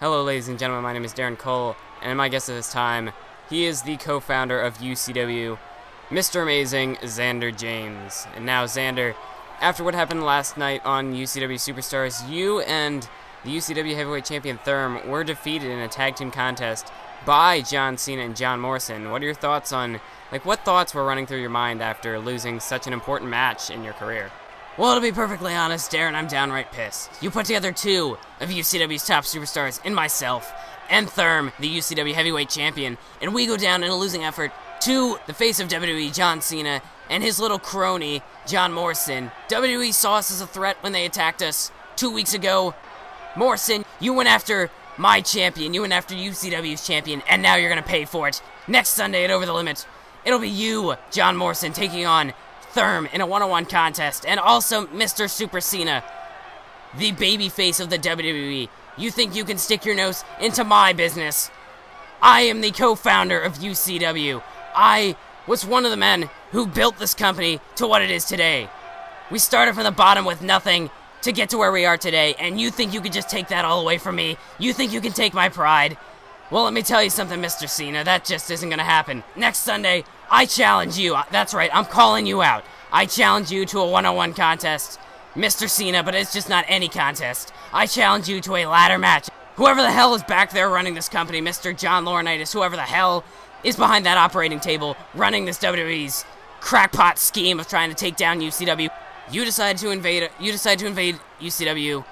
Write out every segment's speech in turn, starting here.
Hello, ladies and gentlemen, my name is Darren Cole, and my guest at this time, he is the co-founder of UCW, Mr. Amazing, Zander James. And now, Zander, after what happened last night on UCW Superstars, you and the UCW Heavyweight Champion Therm were defeated in a tag team contest by John Cena and John Morrison. What are your thoughts on, what thoughts were running through your mind after losing such an important match in your career? Well, to be perfectly honest, Darren, I'm downright pissed. You put together two of UCW's top superstars in myself and Therm, the UCW Heavyweight Champion, and we go down in a losing effort to the face of WWE, John Cena, and his little crony, John Morrison. WWE saw us as a threat when they attacked us 2 weeks ago. Morrison, you went after my champion, you went after UCW's champion, and now you're going to pay for it. Next Sunday at Over the Limit, it'll be you, John Morrison, taking on Therm in a one-on-one contest, and also Mr. Super Cena, the babyface of the WWE. You think you can stick your nose into my business? I am the co-founder of UCW. I was one of the men who built this company to what it is today. We started from the bottom with nothing to get to where we are today, and you think you could just take that all away from me? You think you can take my pride? Well, let me tell you something, Mr. Cena, that just isn't gonna happen. Next Sunday, I challenge you. That's right, I'm calling you out. I challenge you to a one-on-one contest, Mr. Cena, but it's just not any contest. I challenge you to a ladder match. Whoever the hell is back there running this company, Mr. John Laurinaitis, whoever the hell is behind that operating table running this WWE's crackpot scheme of trying to take down UCW. You decide to invade UCW.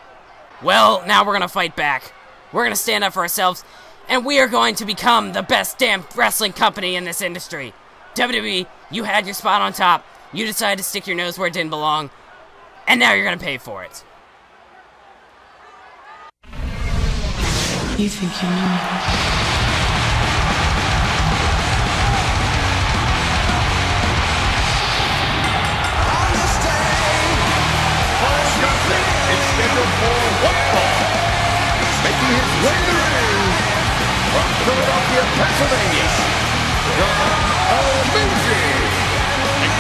Well, now we're gonna fight back. We're gonna stand up for ourselves, and we are going to become the best damn wrestling company in this industry. WWE, you had your spot on top. You decided to stick your nose where it didn't belong, and now you're gonna pay for it. You think you know me? Making his way to the ring from Philadelphia, Pennsylvania, the Amazing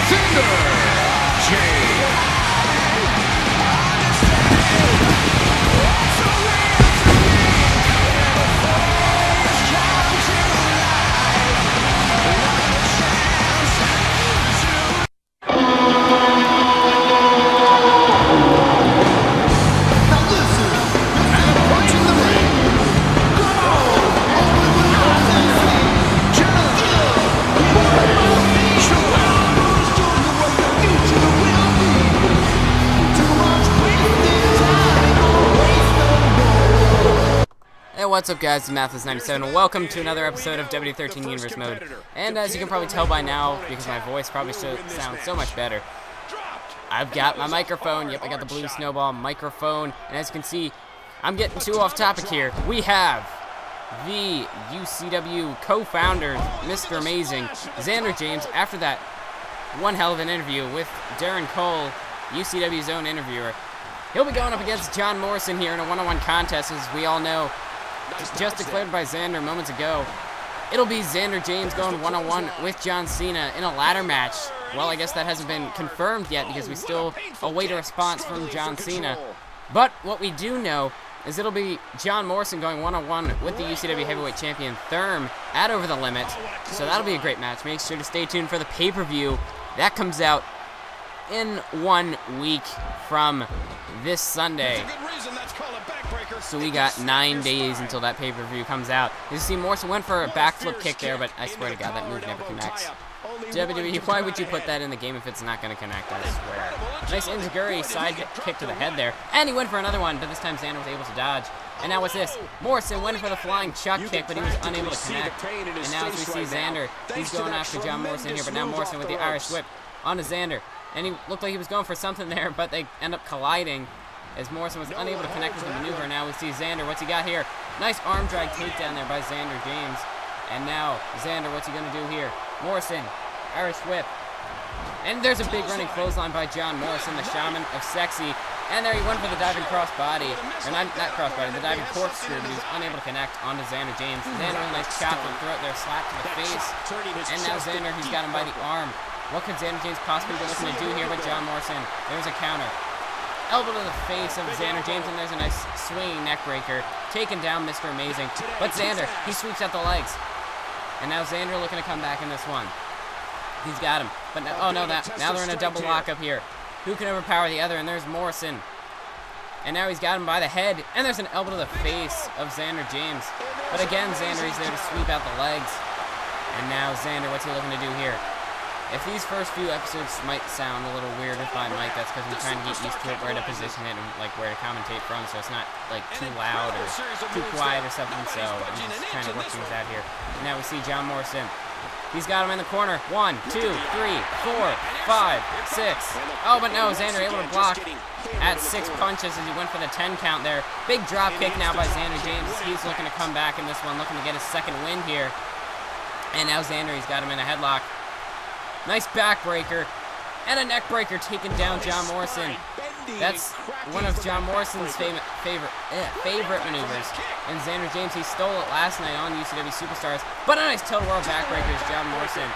Xander James. Hey, what's up, guys? It's Mathis97, and welcome to another episode of W13 Universe Mode. And as you can probably tell by now, because my voice probably sounds so much better, I've got my microphone. Yep, I got the Blue Snowball microphone. And as you can see, I'm getting too off topic here. We have the UCW co-founder, Mr. Amazing, Zander James, after that one hell of an interview with Darren Cole, UCW's own interviewer. He'll be going up against John Morrison here in a one-on-one contest, as we all know, just declared by Zander moments ago. It'll be Zander James going one-on-one with John Cena in a ladder match. Well, I guess that hasn't been confirmed yet because we still await a response from John Cena. But what we do know is it'll be John Morrison going one-on-one with the UCW Heavyweight Champion Therm at Over the Limit. So that'll be a great match. Make sure to stay tuned for the pay-per-view. That comes out in 1 week from this Sunday. So we got 9 days until that pay-per-view comes out. You see Morrison went for a backflip kick there, but I swear to God, that move never connects. WWE, why would you put that in the game if it's not going to connect? I swear. Nice enziguri side kick to the head there. And he went for another one, but this time Zander was able to dodge. And now what's this? Morrison went for the flying chuck kick, but he was unable to connect. And now as we see Zander, he's going after John Morrison here, but now Morrison with the Irish whip onto Zander. And he looked like he was going for something there, but they end up colliding as Morrison was unable to connect with the maneuver. Now we see Zander. What's he got here? Nice arm drag takedown there by Zander James. And now Zander, what's he going to do here? Morrison, Irish whip. And there's a big running clothesline by John Morrison, the Shaman of Sexy. And there he went for the diving crossbody. Or not crossbody, the diving corkscrew, but he was unable to connect onto Zander James. Zander with a nice chop and throat there, slap to the face. And now Zander, he's got him by the arm. What could Zander James possibly be looking to do here with John Morrison? There's a counter. elbow to the face of Zander James, and there's a nice swinging neck breaker, taking down Mr. Amazing. But Zander, he sweeps out the legs. And now Zander looking to come back in this one. He's got him. But now, oh no, now they're in a double lockup here. Who can overpower the other? And there's Morrison. And now he's got him by the head. And there's an elbow to the face of Zander James. But again, Zander, he's there to sweep out the legs. And now Zander, what's he looking to do here? If these first few episodes might sound a little weird with my mic, that's because I'm trying to get used to it, where to position it, and like where to commentate from, so it's not like too loud or too quiet or something. So I'm just trying to work things out here. And now we see John Morrison. He's got him in the corner. 1, 2, 3, 4, 5, 6. Oh, but no, Zander able to block at 6 punches as he went for the 10 count there. Big drop kick now by Zander James. He's looking to come back in this one, looking to get his second win here. And now Zander, he's got him in a headlock. Nice backbreaker and a neck breaker taking down John Morrison. That's one of John Morrison's favorite maneuvers. And Zander James, he stole it last night on UCW Superstars. But a nice total world backbreaker is John Morrison.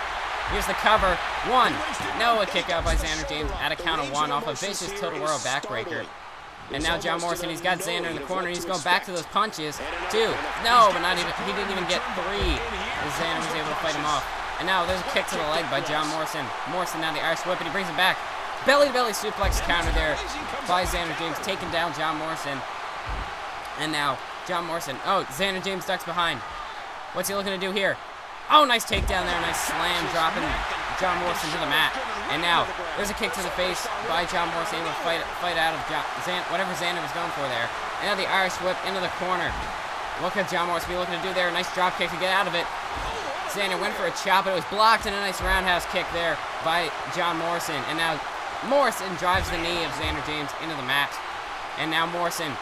Here's the cover. 1. No, a kick out by Zander James at a count of 1 off a vicious total world backbreaker. And now John Morrison, he's got Zander in the corner. He's going back to those punches. 2. No, but not even. He didn't even get 3. As Zander was able to fight him off. And now there's a kick to the leg by John Morrison. Morrison now the Irish whip, and he brings him back. Belly-to-belly suplex counter there by Zander James, taking down John Morrison. And now John Morrison. Oh, Zander James ducks behind. What's he looking to do here? Oh, nice takedown there. Nice slam, dropping John Morrison to the mat. And now there's a kick to the face by John Morrison, able to fight out of whatever Zander was going for there. And now the Irish whip into the corner. What could John Morrison be looking to do there? Nice drop kick to get out of it. Zander went for a chop, but it was blocked, and a nice roundhouse kick there by John Morrison. And now Morrison drives the knee of Zander James into the mat. And now Morrison,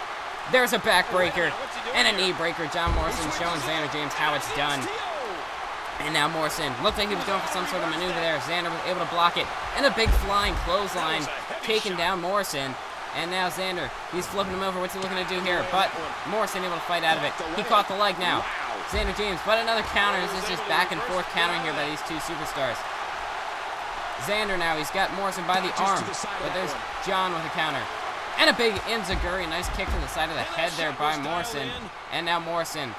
there's a backbreaker and a knee breaker. John Morrison showing Zander James how it's done. And now Morrison looked like he was going for some sort of maneuver there. Zander was able to block it. And a big flying clothesline taking down Morrison. And now Zander, he's flipping him over. What's he looking to do here? But Morrison able to fight out of it. He caught the leg now. Zander James, but another counter. This is just back and forth countering here by these two superstars. Zander now, he's got Morrison by the arm, but there's John with a counter. And a big enziguri, nice kick to the side of the head there by Morrison. And now Morrison,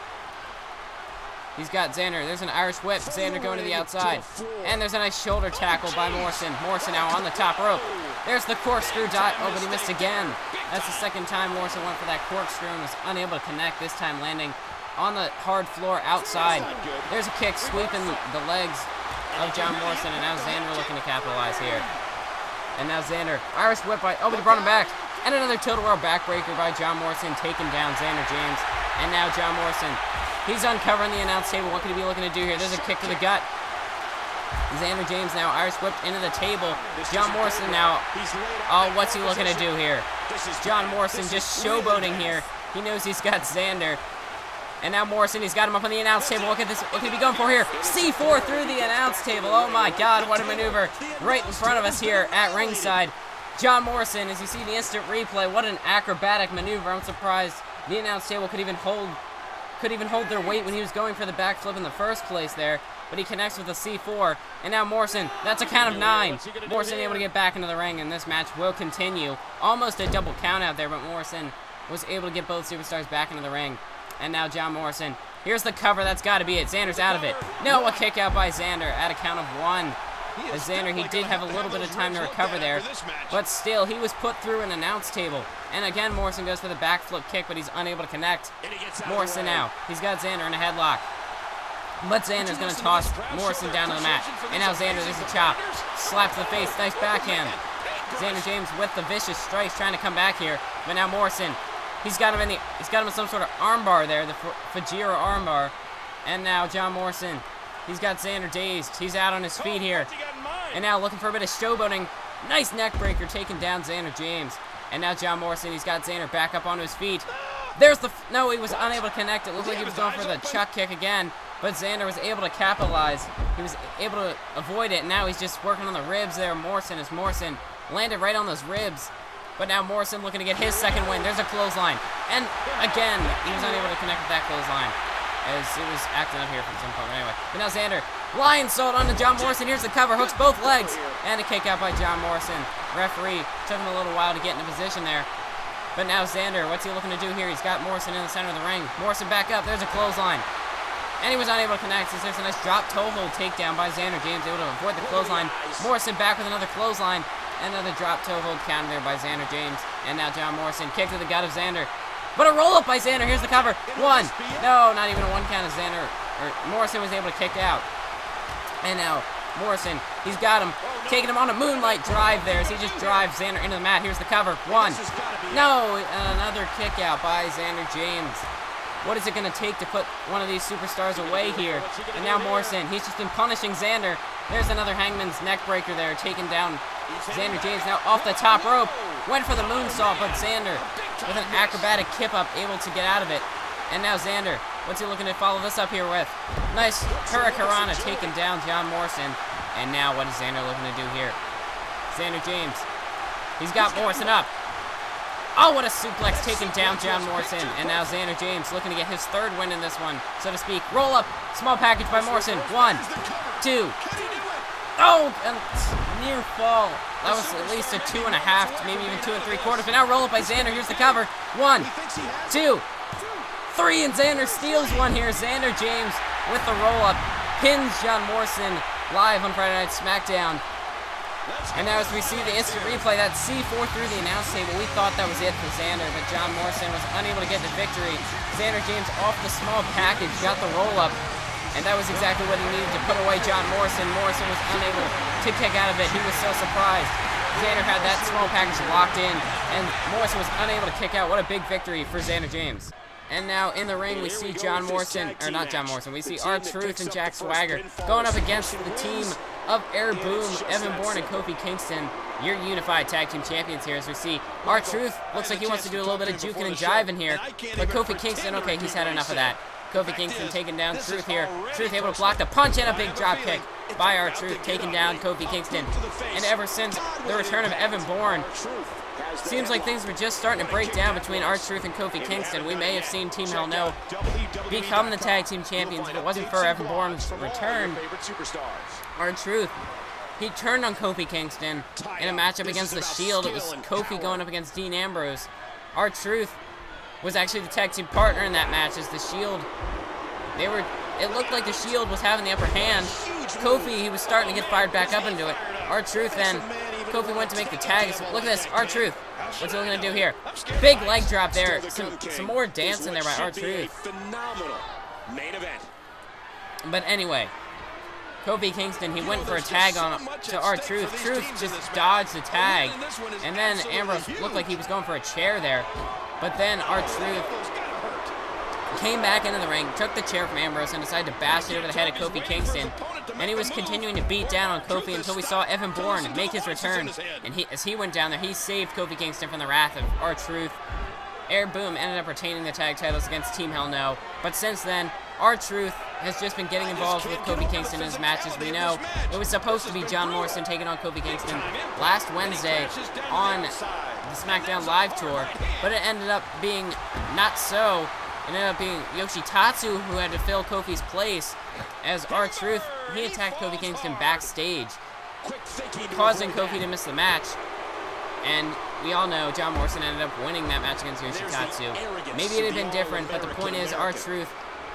he's got Zander. There's an Irish whip. Zander going to the outside. And there's a nice shoulder tackle by Morrison. Morrison now on the top rope. There's the corkscrew dot. Oh, but he missed again. That's the second time Morrison went for that corkscrew and was unable to connect, this time landing on the hard floor outside. There's a kick sweeping the legs of John Morrison, and now Zander looking to capitalize here. And now Zander, Irish whip by, oh, but he brought him back. And another total world backbreaker by John Morrison, taking down Zander James. And now John Morrison, he's uncovering the announce table. What could he be looking to do here? There's a kick to the gut. Zander James now Irish whipped into the table. John Morrison now, oh, what's he looking to do here? John Morrison just showboating here. He knows he's got Zander. And now Morrison, he's got him up on the announce table. Look at this. What could he be going for here? C4 through the announce table. Oh my God, what a maneuver right in front of us here at ringside. John Morrison, as you see the instant replay, what an acrobatic maneuver. I'm surprised the announce table could even hold their weight when he was going for the backflip in the first place there. But he connects with a C4. And now Morrison, that's a count of 9. Morrison able to get back into the ring, and this match will continue. Almost a double count out there, but Morrison was able to get both superstars back into the ring. And now John Morrison. Here's the cover. That's got to be it. Zander's out of it. No, a kick out by Zander at a count of 1. As Zander, he did have a little bit of time to recover there. But still, he was put through an announce table. And again, Morrison goes for the backflip kick, but he's unable to connect. Morrison now. He's got Zander in a headlock. But Zander's going to toss Morrison down to the mat. And now Zander, there's a chop. Slap to the face. Nice backhand. Zander James with the vicious strikes trying to come back here. But now Morrison, he's got him in some sort of armbar there, the Fajira armbar. And now John Morrison, he's got Zander dazed. He's out on his feet here. And now looking for a bit of showboating. Nice neck breaker taking down Zander James. And now John Morrison, he's got Zander back up onto his feet. There's the, no, he was unable to connect. It looked like he was going for the chuck kick again. But Zander was able to capitalize. He was able to avoid it. And now he's just working on the ribs there. Morrison landed right on those ribs. But now Morrison looking to get his second win. There's a clothesline. And again, he was unable to connect with that clothesline, as it was acting up here from some point. But anyway, but now Zander, lion salt onto John Morrison. Here's the cover, hooks both legs. And a kick out by John Morrison. Referee took him a little while to get into position there. But now Xander, what's he looking to do here? He's got Morrison in the center of the ring. Morrison back up. There's a clothesline. And he was unable to connect. So there's a nice drop toe hold takedown by Zander James, able to avoid the clothesline. Morrison back with another clothesline. Another drop toe hold counter there by Zander James. And now John Morrison, kick to the gut of Xander. But a roll-up by Xander. Here's the cover. One. No, not even a one count as Morrison was able to kick out. And now Morrison, he's got him, taking him on a moonlight drive there as he just drives Xander into the mat. Here's the cover. One. No, another kick out by Zander James. What is it going to take to put one of these superstars away here? And now Morrison, he's just been punishing Xander. There's another Hangman's neck breaker there, taking down Zander James now off the top rope. Went for the moonsault, but Xander with an acrobatic kip up, able to get out of it. And now Xander, what's he looking to follow this up here with? Nice Hurricanrana taking down John Morrison. And now what is Xander looking to do here? Zander James, he's got Morrison up. Oh, what a suplex taking down John Morrison. And now Zander James looking to get his third win in this one, so to speak. Roll up, small package by Morrison. 1, 2. Oh, a near fall. That was at least a 2.5, maybe even 2 3/4. But now roll up by Xander. Here's the cover. 1, 2, 3, and Xander steals one here. Zander James with the roll up pins John Morrison live on Friday Night SmackDown. And now as we see the instant replay, that C4 through the announce table, we thought that was it for Xander, but John Morrison was unable to get the victory. Zander James off the small package, got the roll-up, and that was exactly what he needed to put away John Morrison. Morrison was unable to kick out of it. He was so surprised. Xander had that small package locked in, and Morrison was unable to kick out. What a big victory for Zander James. And now in the ring, we see John Morrison, or not John Morrison, we see R-Truth and Jack Swagger going up against the team of Air Boom, Evan Bourne, and Kofi Kingston, your unified tag team champions here. As we see R-Truth, looks like he wants to do a little bit of juking and jiving here, but Kofi Kingston, okay, he's had enough of that. Kofi Kingston taking down Truth here. Truth able to block the punch and a big drop kick by R-Truth, taking down Kofi Kingston. And ever since the return of Evan Bourne, seems like things were just starting to break down between R-Truth and Kofi Kingston. We may have seen Team Hell No become the tag team champions if it wasn't for Evan Bourne's return. R-Truth, he turned on Kofi Kingston in a matchup against The Shield. It was Kofi going up against Dean Ambrose. R-Truth was actually the tag team partner in that match as The Shield. It looked like The Shield was having the upper hand. Kofi, he was starting to get fired back up into it. R-Truth then, Kofi went to make the tag. So look at this, R-Truth. What's he going to do here? Big leg drop there. Some more dancing there by R-Truth. But anyway, Kofi Kingston, he went for a tag on to R-Truth. Truth just dodged the tag. And then Ambrose looked like he was going for a chair there. But then R-Truth came back into the ring, took the chair from Ambrose, and decided to bash it over the head of Kofi Kingston. And he was continuing to beat down on Kofi until we saw Evan Bourne make his return. And as he went down there, he saved Kofi Kingston from the wrath of R-Truth. Air Boom ended up retaining the tag titles against Team Hell No. But since then, R-Truth has just been getting involved with Kofi Kingston in his matches. We know it was supposed to be John Morrison taking on Kofi Kingston last Wednesday on the SmackDown Live tour, but it ended up being not so. It ended up being Yoshitatsu who had to fill Kofi's place, as R-Truth, he attacked Kofi Kingston backstage, causing Kofi to miss the match. And we all know John Morrison ended up winning that match against Yoshitatsu. Maybe it had been different, but the point is R-Truth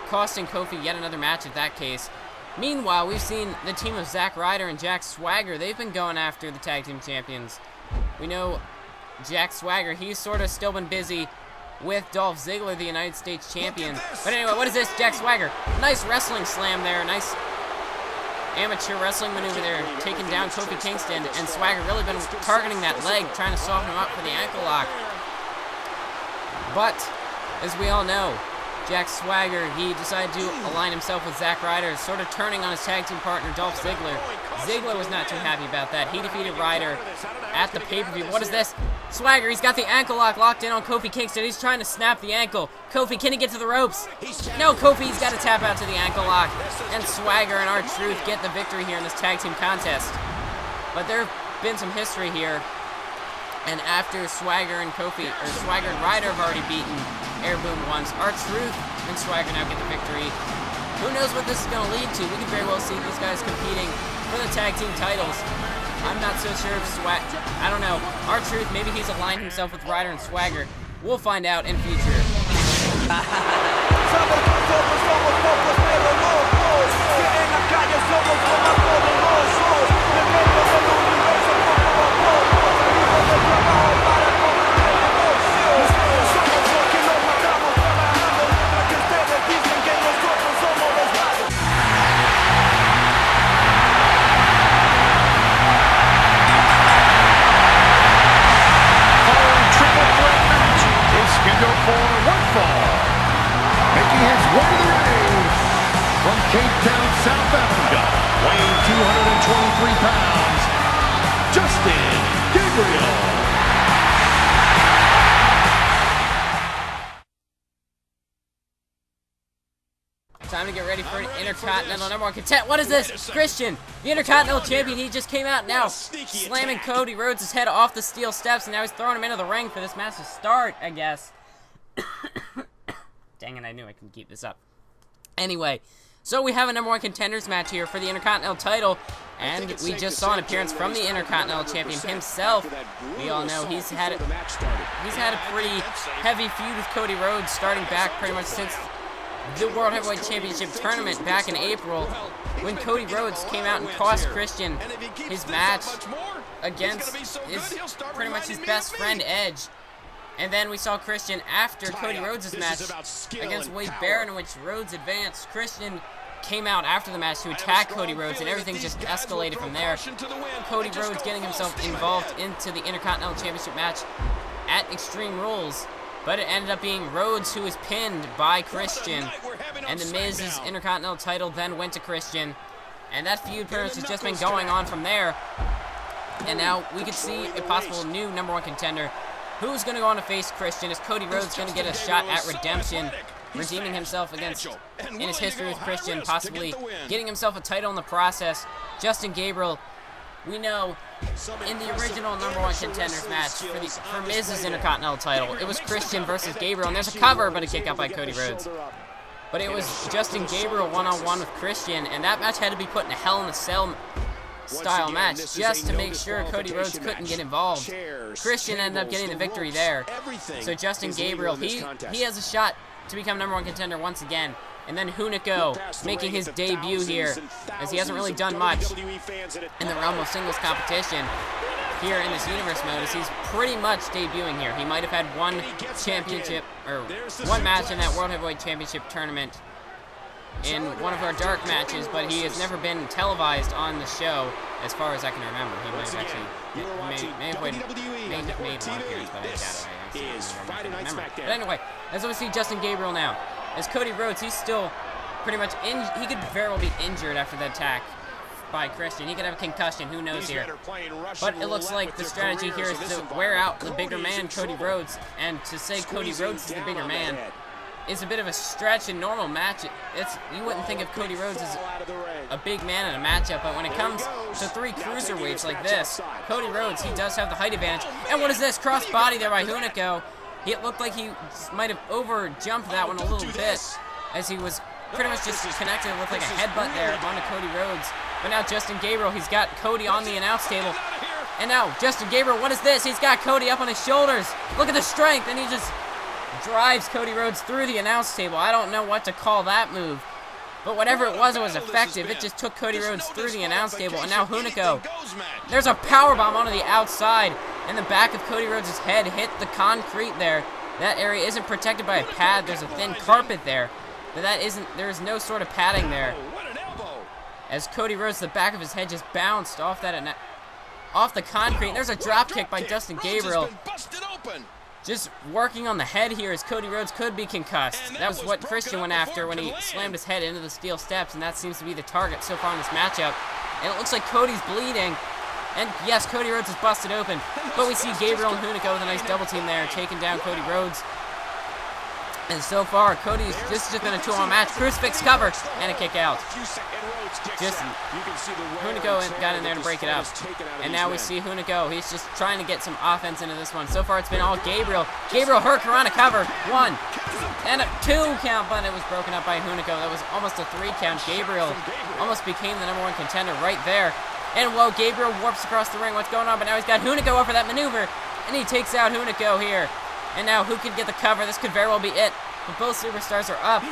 costing Kofi yet another match in that case. Meanwhile, we've seen the team of Zack Ryder and Jack Swagger. They've been going after the tag team champions. We know Jack Swagger, he's sort of still been busy with Dolph Ziggler, the United States champion. But anyway, what is this? Jack Swagger. Nice wrestling slam there. Nice amateur wrestling maneuver there, taking down Kofi Kingston. And Swagger really been targeting that leg, trying to soften him up for the ankle lock. But, as we all know, Jack Swagger, he decided to align himself with Zack Ryder, sort of turning on his tag team partner, Dolph Ziggler. Ziggler was not too happy about that. He defeated Ryder at the pay-per-view. What is this? Swagger, he's got the ankle lock locked in on Kofi Kingston. He's trying to snap the ankle. Kofi, can he get to the ropes? No, Kofi's got to tap out to the ankle lock. And Swagger and R-Truth get the victory here in this tag team contest. But there have been some history here. And after Swagger and Ryder have already beaten Air Boom once, R-Truth and Swagger now get the victory. Who knows what this is going to lead to? We could very well see these guys competing for the tag team titles I'm not so sure if I don't know. R-Truth, maybe he's aligned himself with Ryder and Swagger. We'll find out in future. Cape Town, South Africa, weighing 223 pounds, Justin Gabriel. Time to get ready for an Intercontinental #1 contender. What is this? Christian, the Intercontinental Champion. He just came out now, slamming Cody Rhodes' head off the steel steps, and now he's throwing him into the ring for this match to start, I guess. Dang it, I knew I couldn't keep this up. Anyway, so we have a #1 contenders match here for the Intercontinental title, and we just saw an appearance from the Intercontinental Champion himself. We all know he's had a pretty heavy feud with Cody Rhodes, starting back pretty much since the World Heavyweight Championship tournament back in April, when Cody Rhodes came out and cost Christian his match against pretty much his best friend Edge. And then we saw Christian after Cody Rhodes' match against Wade Barrett, in which Rhodes advanced. Christian came out after the match to attack Cody Rhodes, and everything just escalated from there. Cody Rhodes getting himself involved into the Intercontinental Championship match at Extreme Rules, but it ended up being Rhodes who was pinned by Christian, and The Miz's Intercontinental title then went to Christian, and that feud pretty much has just been going on from there. And now we could see a possible new #1 contender. Who's going to go on to face Christian? Is Cody Rhodes going to get a shot at redemption, redeeming himself in his history with Christian, possibly getting himself a title in the process? Justin Gabriel, we know in the original #1 contenders match for Miz's Intercontinental title, it was Christian versus Gabriel, and there's a cover, but a kick out by Cody Rhodes. But it was Justin Gabriel one-on-one with Christian, and that match had to be put in a Hell in a Cell style match just to make sure Cody Rhodes couldn't get involved. Christian ended up getting the victory there. So Justin Gabriel, he has a shot to become #1 contender once again. And then Hunico making his debut here, as he hasn't really done much in the realm of singles competition here in this universe mode, as he's pretty much debuting here. He might have had one championship, or one match in that World Heavyweight Championship tournament in one of our dark matches, but he has never been televised on the show, as far as I can remember. He might have actually may have made one appearance, but I don't remember. But anyway, as we see Justin Gabriel now, as Cody Rhodes, he's still pretty much he could very well be injured after the attack by Christian. He could have a concussion, who knows here. But it looks like the strategy here is to wear out the bigger man, Cody Rhodes, and to say Cody Rhodes is the bigger man is a bit of a stretch in normal match. You wouldn't think of Cody Rhodes as a big man in a matchup, but when it comes to 3 cruiserweights like this, Cody Rhodes, he does have the height advantage. And what is this? Cross body there by Hunico. It looked like he might have over-jumped that one a little bit, as he was pretty much just connected with like a headbutt there onto Cody Rhodes. But now Justin Gabriel, he's got Cody on the announce table. And now Justin Gabriel, what is this? He's got Cody up on his shoulders. Look at the strength, and he just drives Cody Rhodes through the announce table. I don't know what to call that move, but whatever it was effective. It just took Cody Rhodes through the announce table. And now Hunico, there's a powerbomb onto the outside, and the back of Cody Rhodes' head hit the concrete there. That area isn't protected by a pad. There's a thin carpet there, but there is no sort of padding there. As Cody Rhodes, the back of his head just bounced off the concrete. And there's a drop kick by Justin Gabriel. Just working on the head here, as Cody Rhodes could be concussed. That was what Christian went after when he slammed his head into the steel steps, and that seems to be the target so far in this matchup. And it looks like Cody's bleeding. And yes, Cody Rhodes is busted open. But we see Gabriel and Hunico with a nice double team there, taking down Cody Rhodes. And so far, this has just been a 2-on match. Crucifix cover and a kick out. Just Hunico got in there to break it up. And now we see Hunico. He's just trying to get some offense into this one. So far, it's been all Gabriel. Gabriel Hurricanrana cover. 1 and a 2 count, but it was broken up by Hunico. That was almost a 3 count. Gabriel almost became the #1 contender right there. And whoa, Gabriel warps across the ring. What's going on? But now he's got Hunico up for that maneuver. And he takes out Hunico here. And now who can get the cover? This could very well be it. But both superstars are up.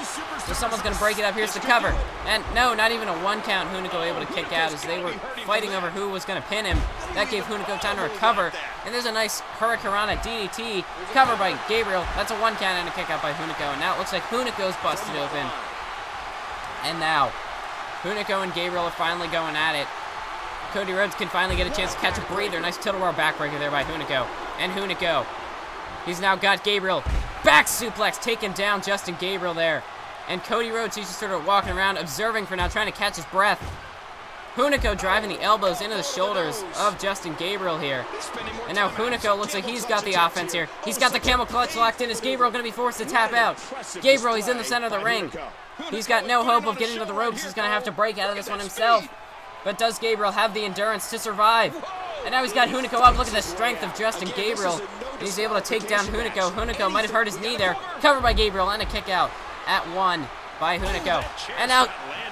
So someone's going to break it up. Here's the cover. And no, not even a 1 count. Hunico able to kick out as they were fighting over who was going to pin him. That gave Hunico time to recover. And there's a nice Hurricanrana DDT cover by Gabriel. That's a 1 count and a kick out by Hunico. And now it looks like Hunico's busted open. And now Hunico and Gabriel are finally going at it. Cody Rhodes can finally get a chance to catch a breather. Nice tilt roar backbreaker there by Hunico. And Hunico, he's now got Gabriel. Back suplex, taking down Justin Gabriel there. And Cody Rhodes, he's just sort of walking around, observing for now, trying to catch his breath. Hunico driving the elbows into the shoulders of Justin Gabriel here. And now Hunico looks like he's got the offense here. He's got the camel clutch locked in. Is Gabriel going to be forced to tap out? Gabriel, he's in the center of the ring. He's got no hope of getting to the ropes. He's going to have to break out of this one himself. But does Gabriel have the endurance to survive? And now he's got Hunico up. Look at the strength of Justin Gabriel. He's able to take down Hunico. Hunico might have hurt his knee there. Covered by Gabriel and a kick out at 1 by Hunico. And now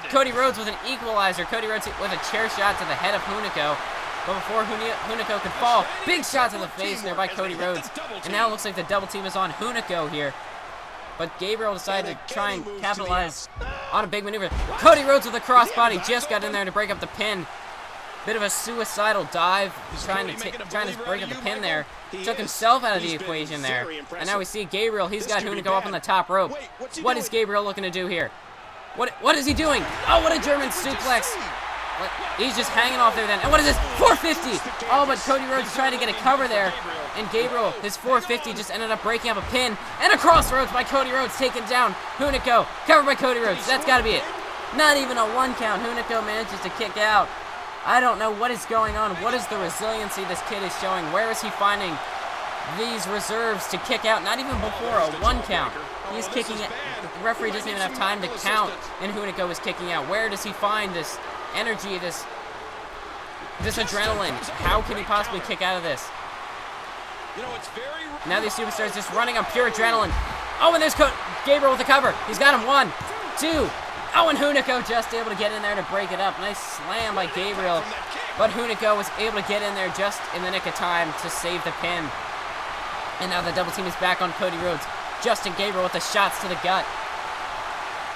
Cody Rhodes with an equalizer. Cody Rhodes with a chair shot to the head of Hunico. But before Hunico could fall, big shot to the face there by Cody Rhodes. And now it looks like the double team is on Hunico here. But Gabriel decided to try and capitalize on a big maneuver. Cody Rhodes with a crossbody just got in there to break up the pin. Bit of a suicidal dive, trying to break up the pin there. Took himself out of the equation there. And now we see Gabriel, he's got Hunico up on the top rope. What is Gabriel looking to do here? What is he doing? Oh, what a German suplex. He's just hanging off there then. And what is this? 450! Oh, but Cody Rhodes trying to get a cover there. And Gabriel, his 450 just ended up breaking up a pin. And a crossroads by Cody Rhodes, taken down. Hunico, covered by Cody Rhodes. That's got to be it. Not even a 1 count. Hunico manages to kick out. I don't know what is going on. What is the resiliency this kid is showing? Where is he finding these reserves to kick out? Not even before a 1 count. He's kicking it. The referee doesn't even have time to count, and Hunico is kicking out. Where does he find this energy, this adrenaline? How can he possibly kick out of this? Now these superstars just running on pure adrenaline. Oh, and there's Gabriel with the cover. He's got him 1, 2. Oh, and Hunico just able to get in there to break it up. Nice slam by Gabriel. But Hunico was able to get in there just in the nick of time to save the pin. And now the double team is back on Cody Rhodes. Justin Gabriel with the shots to the gut.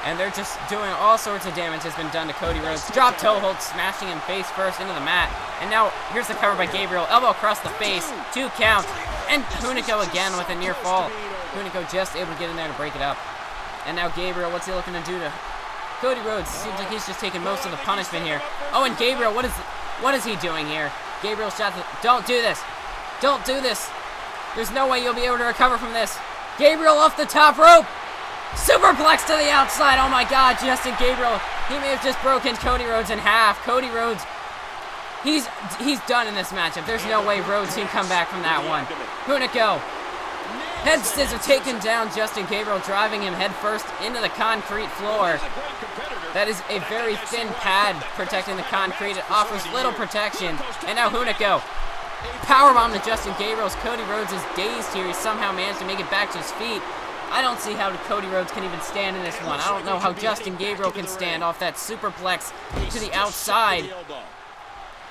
And they're just doing all sorts of damage has been done to Cody Rhodes. Drop toe hold, smashing him face first into the mat. And now here's the cover by Gabriel. Elbow across the face. 2 count. And Hunico again with a near fall. Hunico just able to get in there to break it up. And now Gabriel, what's he looking to do to Cody Rhodes? Seems like he's just taking most of the punishment here. Oh, and Gabriel, what is he doing here? Gabriel shot don't do this. Don't do this. There's no way you'll be able to recover from this. Gabriel off the top rope. Superplex to the outside. Oh my God, Justin Gabriel. He may have just broken Cody Rhodes in half. Cody Rhodes, he's done in this matchup. There's no way Rhodes can come back from that one. Hunico, head scissor taking down Justin Gabriel, driving him head first into the concrete floor. That is a very thin pad protecting the concrete. It offers little protection. And now Hunico, powerbomb to Justin Gabriel's. Cody Rhodes is dazed here. He somehow managed to make it back to his feet. I don't see how Cody Rhodes can even stand in this one. I don't know how Justin Gabriel can stand off that superplex to the outside.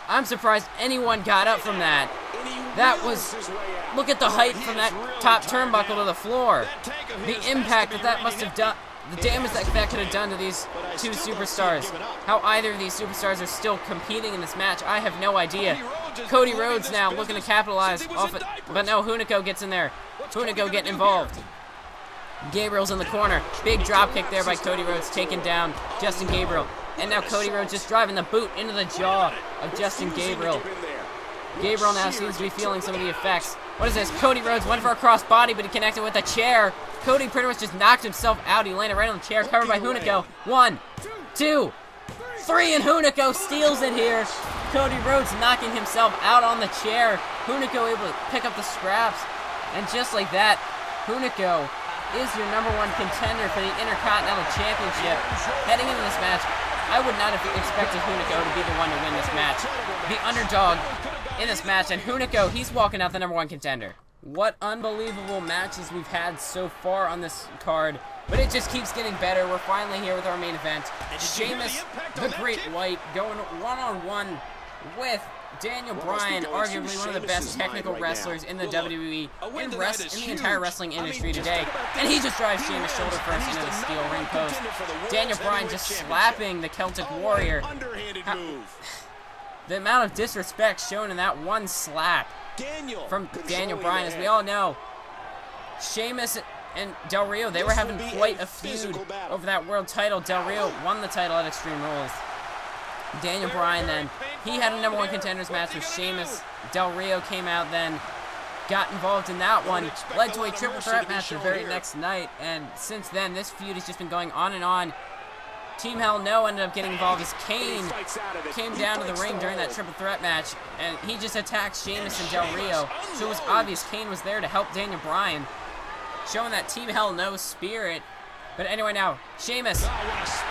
I'm surprised anyone got up from that. That was, look at the height from that top turnbuckle to the floor. The impact that must have done, the damage that could have done to these 2 superstars. How either of these superstars are still competing in this match, I have no idea. Cody Rhodes now looking to capitalize off it, but no, Hunico gets in there. Hunico getting involved. Gabriel's in the corner. Big drop kick there by Cody Rhodes, taking down Justin Gabriel. And now Cody Rhodes just driving the boot into the jaw of Justin Gabriel. Gabriel now seems to be feeling some of the effects. What is this? Cody Rhodes went for a cross body, but he connected with a chair. Cody pretty much just knocked himself out. He landed right on the chair, covered by Hunico. 1, 2, 3, and Hunico steals it here. Cody Rhodes knocking himself out on the chair. Hunico able to pick up the scraps. And just like that, Hunico is your #1 contender for the Intercontinental Championship. Heading into this match, I would not have expected Hunico to be the one to win this match. The underdog in this match, and Hunico, he's walking out the #1 contender. What unbelievable matches we've had so far on this card, but it just keeps getting better. We're finally here with our main event. Sheamus, the Great White, going one-on-one with Daniel Bryan, arguably one of the best technical wrestlers in the WWE, in the entire wrestling industry today. And he just drives Sheamus shoulder first into the steel ring post. Daniel Bryan just slapping the Celtic Warrior. The amount of disrespect shown in that one slap from Daniel Bryan, as we all know, Sheamus and Del Rio, they were having quite a feud over that world title. Del Rio won the title at Extreme Rules. Daniel Bryan then, he had a #1 contenders match with Sheamus. Del Rio came out then, got involved in that one, led to a triple threat match the very next night, and since then, this feud has just been going on and on. Team Hell No ended up getting involved as Kane came down to the ring during that triple threat match, and he just attacked Sheamus and Del Rio, so it was obvious Kane was there to help Daniel Bryan, showing that Team Hell No spirit. But anyway, now, Sheamus,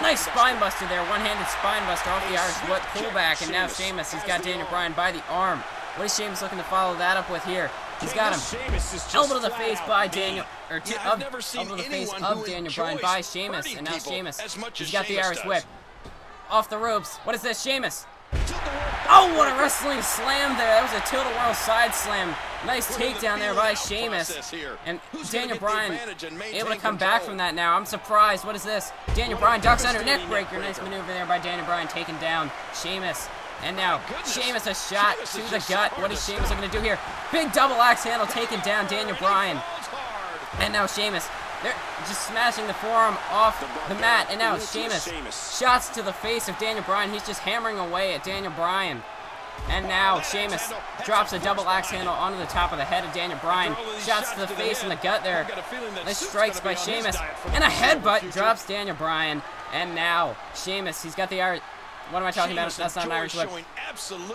nice spine buster there, one-handed spine buster off the Irish whip pullback, and now Sheamus, he's got Daniel Bryan by the arm. What is Sheamus looking to follow that up with here? He's got him. Elbow to the face by Daniel, elbow to the face of Daniel Bryan by Sheamus, and now Sheamus, he's got the Irish whip. Off the ropes. What is this, Sheamus? Oh, what a wrestling slam there. That was a tilt-a-whirl side slam. Nice takedown there by Sheamus. And Daniel Bryan able to come back from that now. I'm surprised. What is this? Daniel Bryan ducks under neck breaker. Nice maneuver there by Daniel Bryan taking down Sheamus. And now Sheamus a shot to the gut. What is Sheamus looking to do here? Big double axe handle taking down Daniel Bryan. And now Sheamus, they're just smashing the forearm off the mat. And now Sheamus shots to the face of Daniel Bryan. He's just hammering away at Daniel Bryan. And now Sheamus drops a double axe handle onto the top of the head of Daniel Bryan. Shots to the face and the gut there. Nice strikes by Sheamus. And a headbutt drops Daniel Bryan. And now Sheamus, he's got the Irish... What am I talking about? That's not an Irish whip.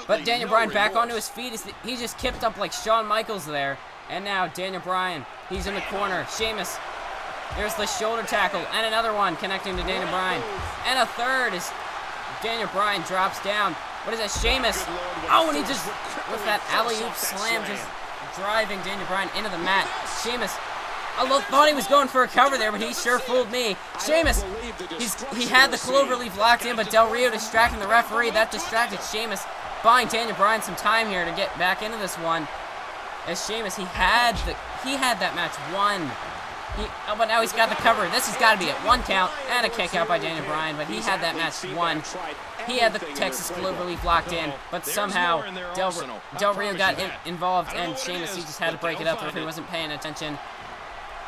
But Daniel Bryan back onto his feet. He just kipped up like Shawn Michaels there. And now Daniel Bryan, he's in the corner. Sheamus, there's the shoulder tackle. And another one connecting to Daniel Bryan. And a third as Daniel Bryan drops down. What is that? Sheamus. Oh, and he just, with that alley-oop slam, just driving Daniel Bryan into the mat. Sheamus, I thought he was going for a cover there, but he sure fooled me. Sheamus, he had the cloverleaf locked in, but Del Rio distracting the referee. That distracted Sheamus, buying Daniel Bryan some time here to get back into this one. As Sheamus, he had that match won. But now he's got the cover. This has got to be it. 1 count and a kick out by Daniel Bryan, but he had that match won. He had the Texas Cloverleaf locked in, but somehow Del Rio got involved, and Sheamus, he just had to break it up if he wasn't paying attention.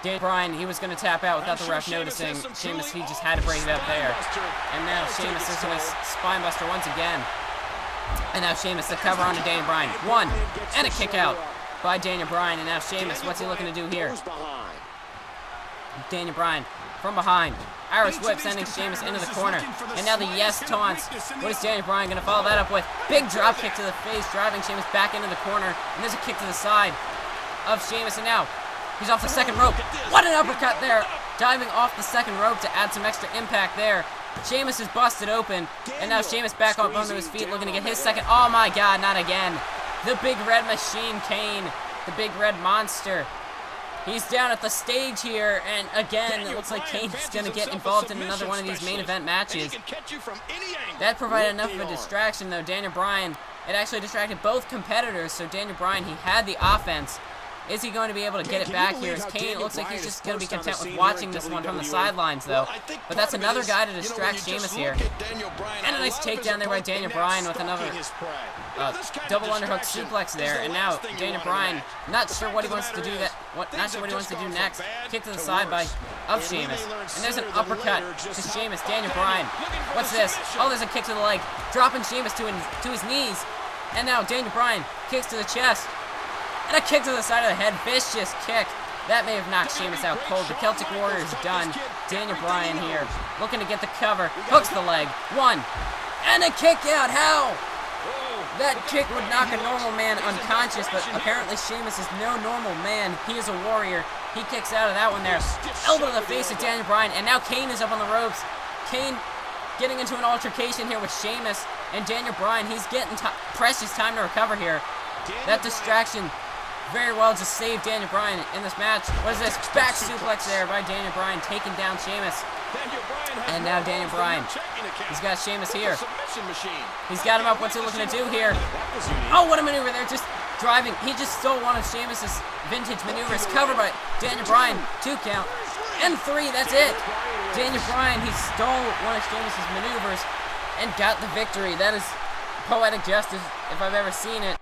Daniel Bryan, he was going to tap out without the ref noticing. Sheamus, he just had to break it up there. And now Sheamus is going to spine buster once again. And now Sheamus, the cover onto Daniel Bryan. 1 and a kick out by Daniel Bryan. And now Sheamus, what's he looking to do here? Daniel Bryan from behind. Irish whip sending Sheamus into the corner. And now the yes taunts. What is Daniel Bryan going to follow that up with? Big drop kick to the face, driving Sheamus back into the corner. And there's a kick to the side of Sheamus. And now he's off the second rope. What an uppercut there. Diving off the second rope to add some extra impact there. Sheamus is busted open. And now Sheamus back up onto his feet looking to get his second. Oh my God, not again. The big red machine, Kane. The big red monster. He's down at the stage here, and again, it looks like Kane is going to get involved in another one of these main event matches. That provided enough of a distraction, though. Daniel Bryan, it actually distracted both competitors, so Daniel Bryan, he had the offense. Is he going to be able to get it back here? As Kane, it looks like he's just going to be content with watching this one from the sidelines, though. But that's another guy to distract Sheamus here. And a nice takedown there by Daniel Bryan with another double underhook suplex there. And now Daniel Bryan, not sure what he wants to do. Not sure what he wants to do next. Kick to the side of Sheamus. And there's an uppercut to Sheamus. Daniel Bryan. What's this? Oh, there's a kick to the leg, dropping Sheamus to his knees. And now Daniel Bryan kicks to the chest. And a kick to the side of the head, vicious kick. That may have knocked Sheamus out cold. The Celtic Warrior is done. Daniel Bryan here, looking to get the cover. Hooks the leg. 1. And a kick out. How? That kick would knock a normal man unconscious, but apparently Sheamus is no normal man. He is a warrior. He kicks out of that one there. Elbow to the face of Daniel Bryan. And now Kane is up on the ropes. Kane getting into an altercation here with Sheamus. And Daniel Bryan, he's getting precious time to recover here. That distraction very well just saved Daniel Bryan in this match. What is this? Back suplex there by Daniel Bryan, taking down Sheamus. And now Daniel Bryan. He's got Sheamus here. He's got him up. What's he looking to do here? Oh, what a maneuver. They're just driving. He just stole one of Sheamus's vintage maneuvers. Covered by Daniel Bryan. 2 count. And 3. That's it. Daniel Bryan, he stole one of Sheamus's maneuvers and got the victory. That is poetic justice if I've ever seen it.